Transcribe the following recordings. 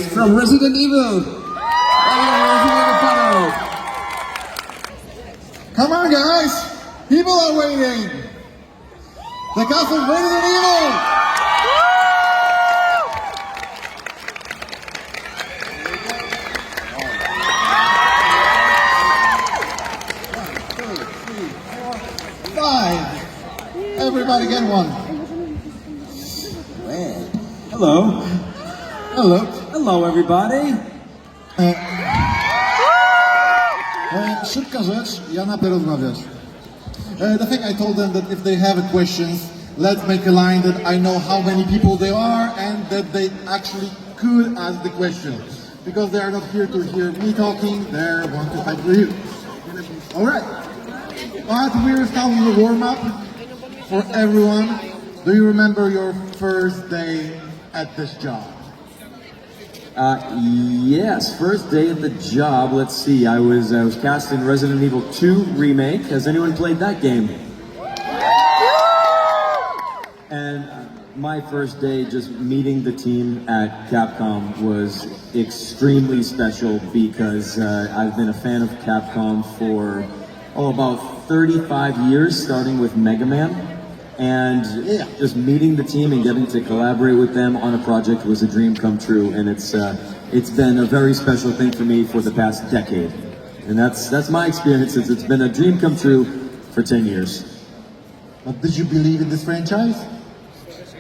from Resident Evil. Come on, guys! People are waiting! The cast of Resident Evil! Five! Everybody get one. Hello. Hello. Hello, everybody. Szybka rzecz, ja napę rozmawiać. The thing I told them that if they have questions, let's make a line that I know how many people there are and that they actually could ask the question. Because they are not here to hear me talking, they want to fight with you. Alright. But we're starting the warm-up for everyone. Do you remember your first day at this job? Yes, first day of the job. Let's see. I was cast in Resident Evil 2 remake. Has anyone played that game? And my first day just meeting the team at Capcom was extremely special because I've been a fan of Capcom for about 35 years, starting with Mega Man. And just meeting the team and getting to collaborate with them on a project was a dream come true, and it's been a very special thing for me for the past decade. And that's my experience. It's been a dream come true for 10 years. But did you believe in this franchise?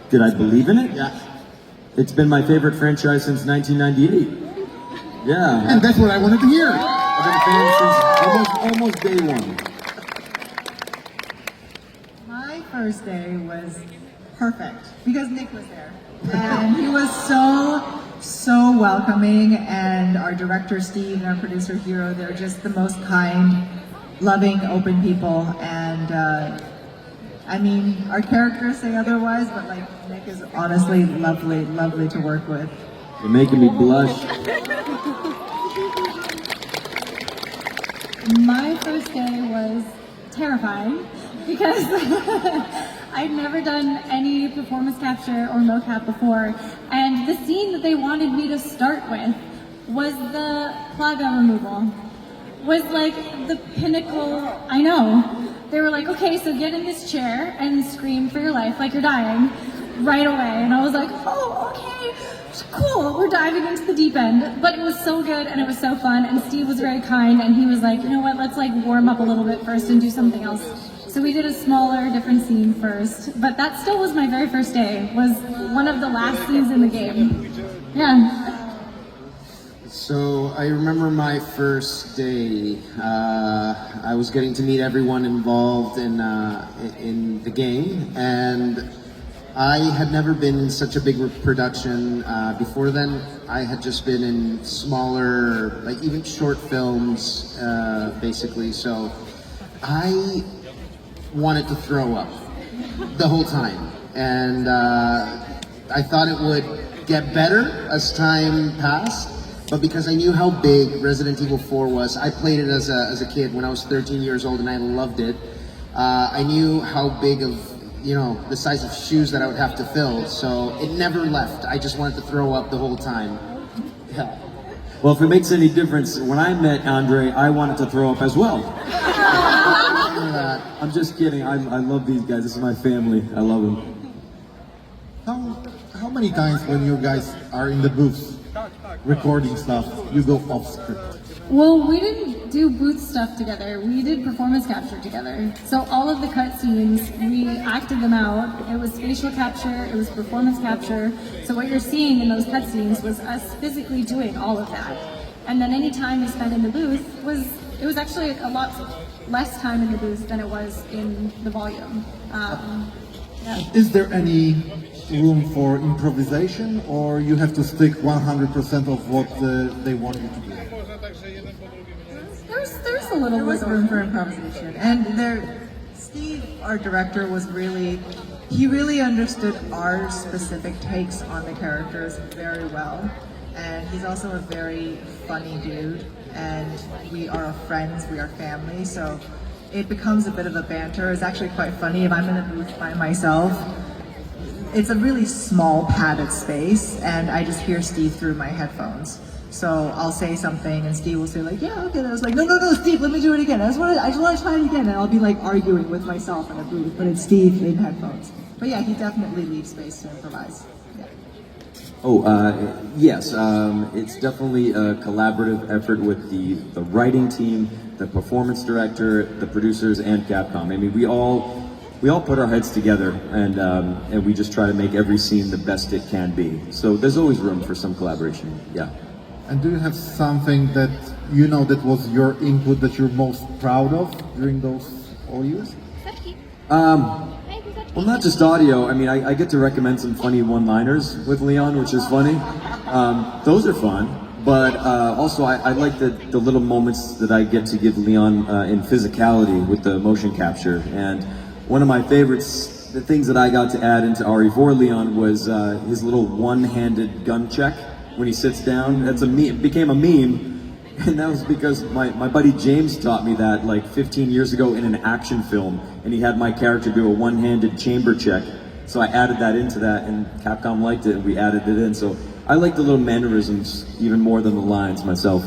Did I believe in it? Yeah. It's been my favorite franchise since 1998. Yeah. And that's what I wanted to hear. I've been a fan since almost day one. My first day was perfect because Nick was there. And he was so welcoming, and our director Steve and our producer Hero, they're just the most kind, loving, open people. And I mean, our characters say otherwise, but like Nick is honestly lovely to work with. You're making me blush. My first day was terrifying because I'd never done any performance capture or mocap before, and the scene that they wanted me to start with was the plaga removal. Was like the pinnacle. I know. They were like, okay, so get in this chair and scream for your life like you're dying right away. And I was like, oh, okay, cool, we're diving into the deep end. But it was so good and it was so fun, and Steve was very kind, and he was like, you know what, let's like warm up a little bit first and do something else. So we did a smaller, different scene first, but that still was my very first day. Was one of the last scenes in the game. Yeah. So I remember my first day. I was getting to meet everyone involved in the game, and I had never been in such a big production before then. I had just been in smaller, like even short films, basically. So I wanted to throw up the whole time, and I thought it would get better as time passed. But because I knew how big Resident Evil 4 was, I played it as a kid when I was 13 years old, and I loved it. I knew how big of, the size of shoes that I would have to fill, so it never left. I just wanted to throw up the whole time. Yeah. Well, if it makes any difference, when I met Andre, I wanted to throw up as well. I'm just kidding. I love these guys. This is my family. I love them. How many times when you guys are in the booth recording stuff, you go off script? Well, we didn't do booth stuff together. We did performance capture together. So all of the cutscenes, we acted them out. It was facial capture, it was performance capture. So what you're seeing in those cutscenes was us physically doing all of that. And then any time we spent in the booth it was actually a lot less time in the booth than it was in the volume. Yeah. Is there any room for improvisation, or you have to stick 100% of what they want you to do? There's a little bit of room for improvisation, and Steve, our director, he really understood our specific takes on the characters very well, and he's also a very funny dude, and we are friends, we are family, so it becomes a bit of a banter. It's actually quite funny if I'm in a booth by myself. it's a really small padded space, and I just hear Steve through my headphones. So I'll say something, and Steve will say like, "Yeah, okay." And I was like, "No, Steve, let me do it again. I just want to try it again." And I'll be like arguing with myself in a booth, but it's Steve in headphones. But yeah, he definitely leaves space to improvise. Yeah. Oh, yes. It's definitely a collaborative effort with the writing team, the performance director, the producers, and Capcom. I mean, we all put our heads together, and we just try to make every scene the best it can be. So there's always room for some collaboration. Yeah. And do you have something that you know that was your input that you're most proud of during those all years? Well, not just audio. I mean, I get to recommend some funny one-liners with Leon, which is funny. Those are fun. But also, I like the little moments that I get to give Leon in physicality with the motion capture. And one of my favorites, the things that I got to add into Aria for Leon was his little one-handed gun check when he sits down. That's it became a meme. And that was because my buddy James taught me that like 15 years ago in an action film, and he had my character do a one-handed chamber check. So I added that into that, and Capcom liked it, and we added it in. So I like the little mannerisms even more than the lines myself.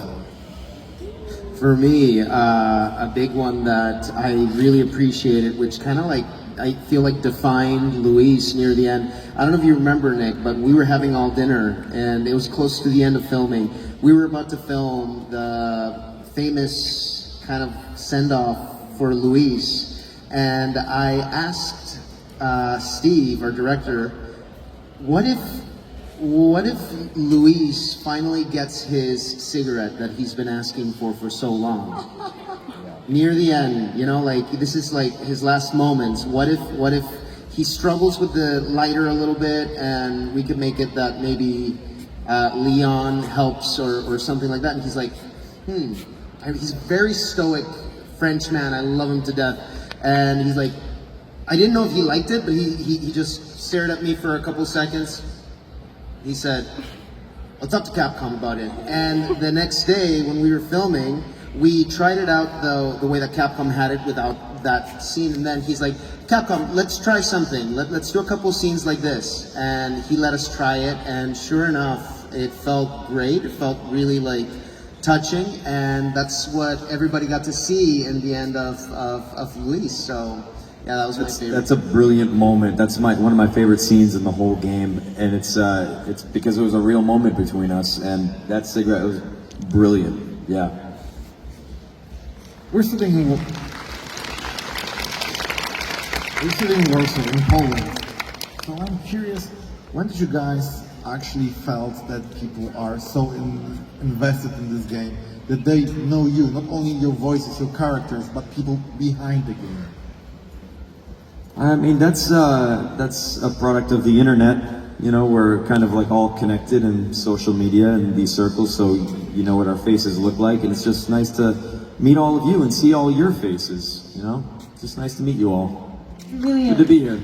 For me, a big one that I really appreciated, which kind of like, I feel like defined Luis near the end. I don't know if you remember, Nick, but we were having all dinner, and it was close to the end of filming. We were about to film the famous kind of send-off for Luis, and I asked Steve, our director, what if Luis finally gets his cigarette that he's been asking for so long? Near the end, you know, like this is like his last moments. What if he struggles with the lighter a little bit, and we could make it that maybe Leon helps or something like that? And he's like, and he's a very stoic French man. I love him to death. And he's like, I didn't know if he liked it, but he just stared at me for a couple seconds. He said, "It's up to Capcom about it." And the next day when we were filming, we tried it out the way that Capcom had it without that scene, and then he's like, "Capcom, let's try something. Let's do a couple scenes like this." And he let us try it, and sure enough, it felt great. It felt really like touching, and that's what everybody got to see in the end of Luis. So yeah, that was my favorite. That's a brilliant moment. That's one of my favorite scenes in the whole game, and it's because it was a real moment between us, and that cigarette was brilliant. Yeah. We're sitting in Warsaw, in Poland. So I'm curious, when did you guys actually felt that people are so invested in this game, that they know you, not only your voices, your characters, but people behind the game? I mean, that's a product of the internet. You know, we're kind of like all connected in social media and these circles, so you know what our faces look like, and it's just nice to meet all of you and see all your faces, you know? It's just nice to meet you all. Really, good to be here.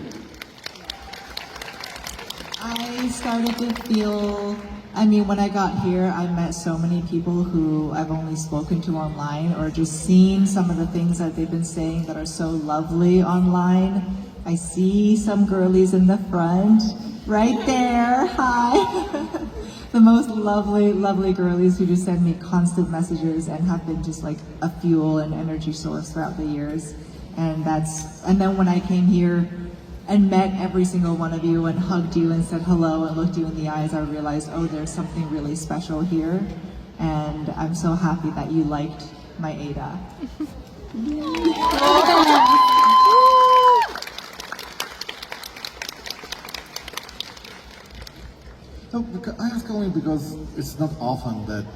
I started to feel, I mean, when I got here, I met so many people who I've only spoken to online or just seen some of the things that they've been saying that are so lovely online. I see some girlies in the front, right there, hi. The most lovely, lovely girlies who just send me constant messages and have been just like a fuel and energy source throughout the years. And then when I came here and met every single one of you and hugged you and said hello and looked you in the eyes, I realized, oh, there's something really special here. And I'm so happy that you liked my Ada. So I ask only because it's not often that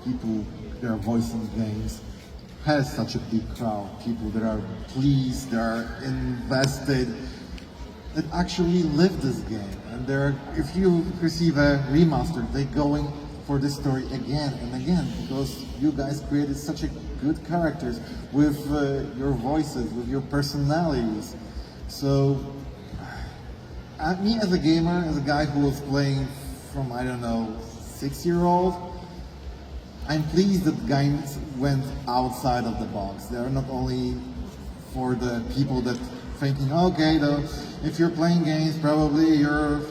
people that are voicing games has such a big crowd. People that are pleased, that are invested, that actually live this game. And if you receive a remaster, they're going for this story again and again because you guys created such a good characters with your voices, with your personalities. So. Me as a gamer, as a guy who was playing from, I don't know, 6-year-old, I'm pleased that games went outside of the box. They are not only for the people that thinking, okay, though, if you're playing games, probably you're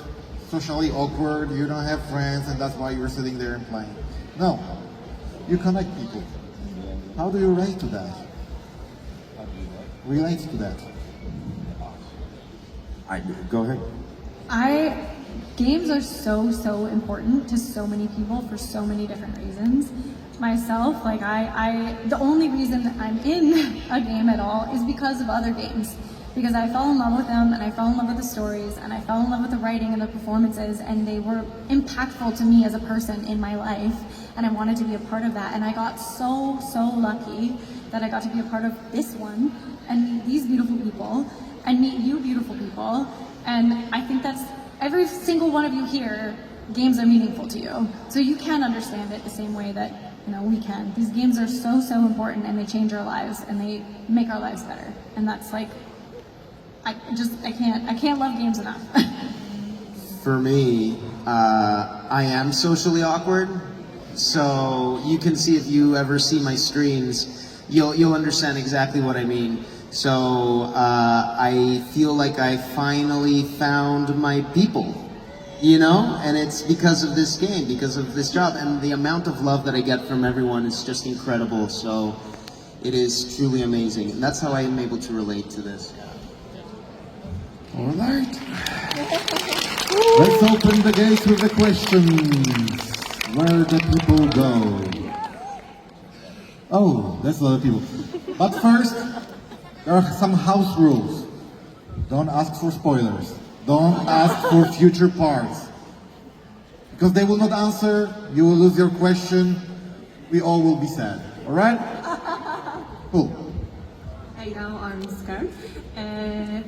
socially awkward, you don't have friends, and that's why you're sitting there and playing. No, you connect people. How do you relate to that? Relate to that. Go ahead. Games are so important to so many people for so many different reasons. Myself, like the only reason that I'm in a game at all is because of other games. Because I fell in love with them, and I fell in love with the stories, and I fell in love with the writing and the performances, and they were impactful to me as a person in my life, and I wanted to be a part of that. And I got so lucky that I got to be a part of this one, and meet these beautiful people, and meet you beautiful people. And I think that's every single one of you here, games are meaningful to you. So you can understand it the same way that, you know, we can. These games are so important, and they change our lives, and they make our lives better. And that's like, I can't love games enough. For me, I am socially awkward, so you can see if you ever see my streams, you'll understand exactly what I mean. So I feel like I finally found my people, you know, and it's because of this game, because of this job, and the amount of love that I get from everyone is just incredible. So it is truly amazing, and that's how I am able to relate to this. All right. Let's open the gates with the questions. Where the people go? Oh, that's a lot of people. But first, there are some house rules. Don't ask for spoilers. Don't ask for future parts. Because they will not answer, you will lose your question, we all will be sad. All right? Cool. Hi, now I'm scared.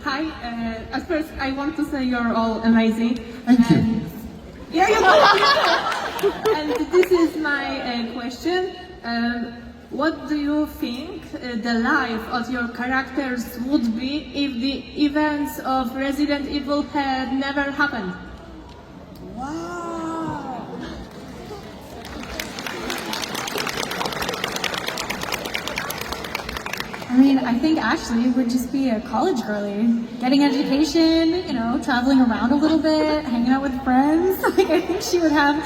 Hi, at first I want to say you're all amazing. Thank you. Yeah, you And this is my question. What do you think the life of your characters would be if the events of Resident Evil had never happened? Wow. I mean, I think Ashley would just be a college girly, getting education, you know, traveling around a little bit, hanging out with friends. Like, I think she would have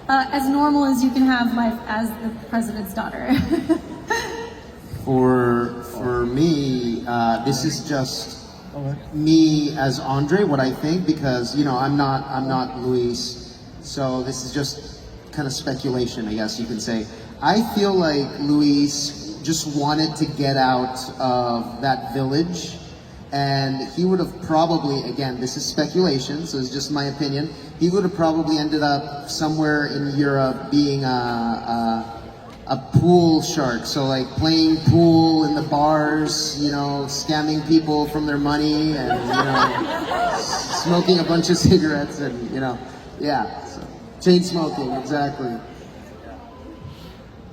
as normal as you can have life as the president's daughter. For me, this is just me as Andre, what I think, because, you know, I'm not Luis, so this is just kind of speculation, I guess you can say. I feel like Luis just wanted to get out of that village, and he would have probably, again, this is speculation, so it's just my opinion, he would have probably ended up somewhere in Europe being a pool shark, so like playing pool in the bars, you know, scamming people from their money, and, you know, smoking a bunch of cigarettes, and, you know, yeah, so, chain smoking, exactly.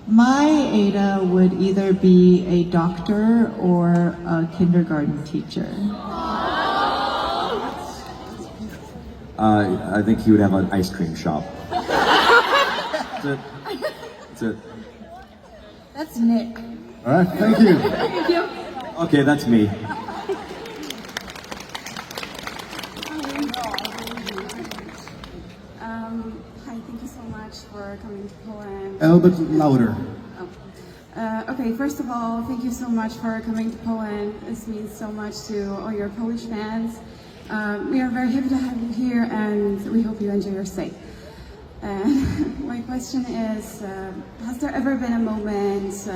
My Ada would either be a doctor or a kindergarten teacher. I think he would have an ice cream shop. That's it. That's it. That's Nick. All right, thank you. Thank you. Okay, that's me. Hi, thank you so much for coming to Poland. A little bit louder. Okay, first of all, thank you so much for coming to Poland. This means so much to all your Polish fans. We are very happy to have you here, and we hope you enjoy your stay. My question is, has there ever been a moment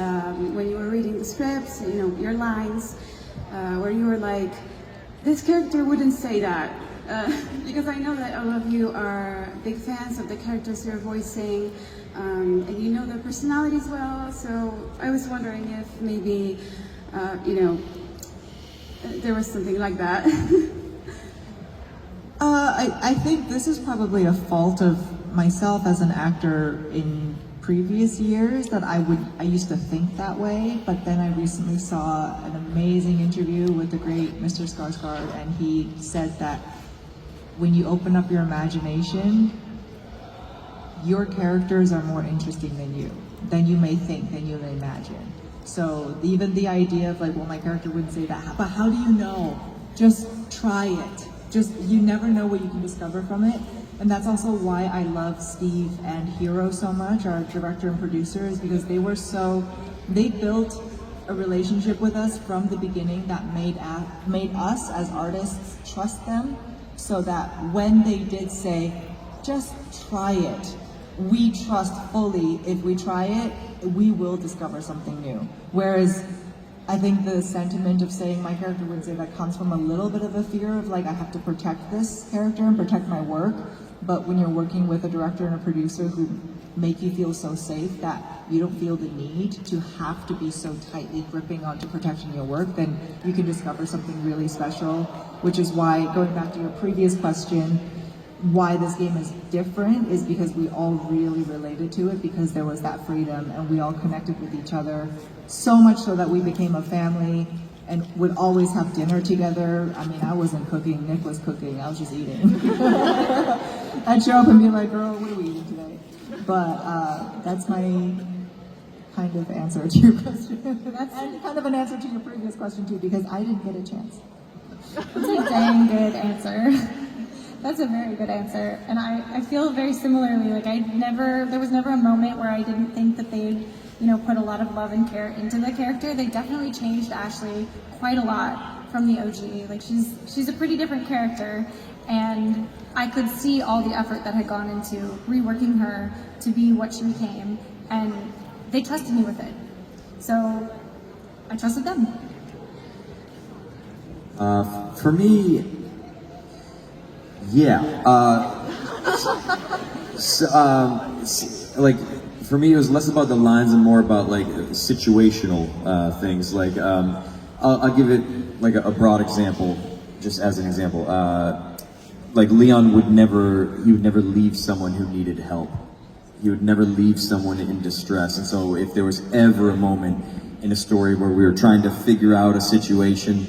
when you were reading the scripts, you know, your lines, where you were like, this character wouldn't say that? Because I know that all of you are big fans of the characters you're voicing, and you know their personalities well, so I was wondering if maybe, you know, there was something like that. I think this is probably a fault of myself as an actor in previous years, that I used to think that way, but then I recently saw an amazing interview with the great Mr. Skarsgård, and he said that when you open up your imagination, your characters are more interesting than you may think, than you may imagine. So even the idea of like, well, my character wouldn't say that, but how do you know? just try it. Just, you never know what you can discover from it. And that's also why I love Steve and Hiro so much, our director and producer, is because they built a relationship with us from the beginning that made us as artists trust them, so that when they did say, just try it, we trust fully if we try it, we will discover something new. Whereas I think the sentiment of saying my character would say that comes from a little bit of a fear of like, I have to protect this character and protect my work. But when you're working with a director and a producer who make you feel so safe that you don't feel the need to have to be so tightly gripping onto protecting your work, then you can discover something really special, which is why, going back to your previous question, why this game is different is because we all really related to it, because there was that freedom and we all connected with each other, so much so that we became a family and would always have dinner together. I mean, I wasn't cooking, Nick was cooking, I was just eating. I'd show up and be like, girl, what are we eating today? But that's my kind of answer to your question. And kind of an answer to your previous question too, because I didn't get a chance. That's a dang good answer. That's a very good answer. And I feel very similarly, like there was never a moment where I didn't think that they'd, put a lot of love and care into the character. They definitely changed Ashley quite a lot from the OG. Like she's a pretty different character, and I could see all the effort that had gone into reworking her to be what she became, and they trusted me with it. So I trusted them. For me, yeah. For me, it was less about the lines and more about like situational things. Like, I'll give it like a broad example, just as an example. Like Leon would never leave someone who needed help. He would never leave someone in distress. And so if there was ever a moment in a story where we were trying to figure out a situation,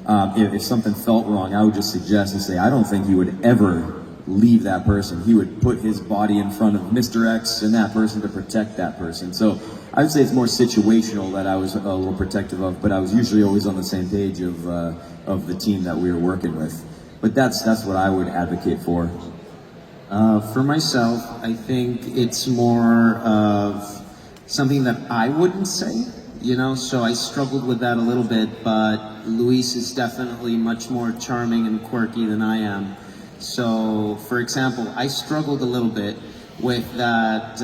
if something felt wrong, I would just suggest and say, I don't think he would ever leave that person. He would put his body in front of Mr. X and that person to protect that person. So I would say it's more situational that I was a little protective of, but I was usually always on the same page of the team that we were working with. But that's what I would advocate for. For myself, I think it's more of something that I wouldn't say, so I struggled with that a little bit, but Luis is definitely much more charming and quirky than I am. So, for example, I struggled a little bit with that,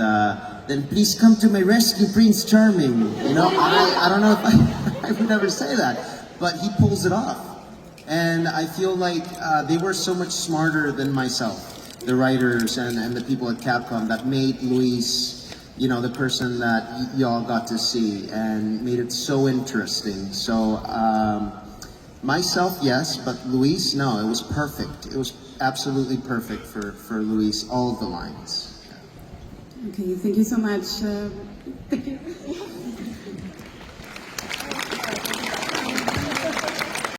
then please come to my rescue, Prince Charming. I don't know if I would never say that, but he pulls it off. And I feel like they were so much smarter than myself, the writers and the people at Capcom, that made Luis, the person that y'all got to see and made it so interesting. So, myself, yes, but Luis, no, it was perfect. It was absolutely perfect for Luis, all of the lines. Okay, thank you so much. Thank you.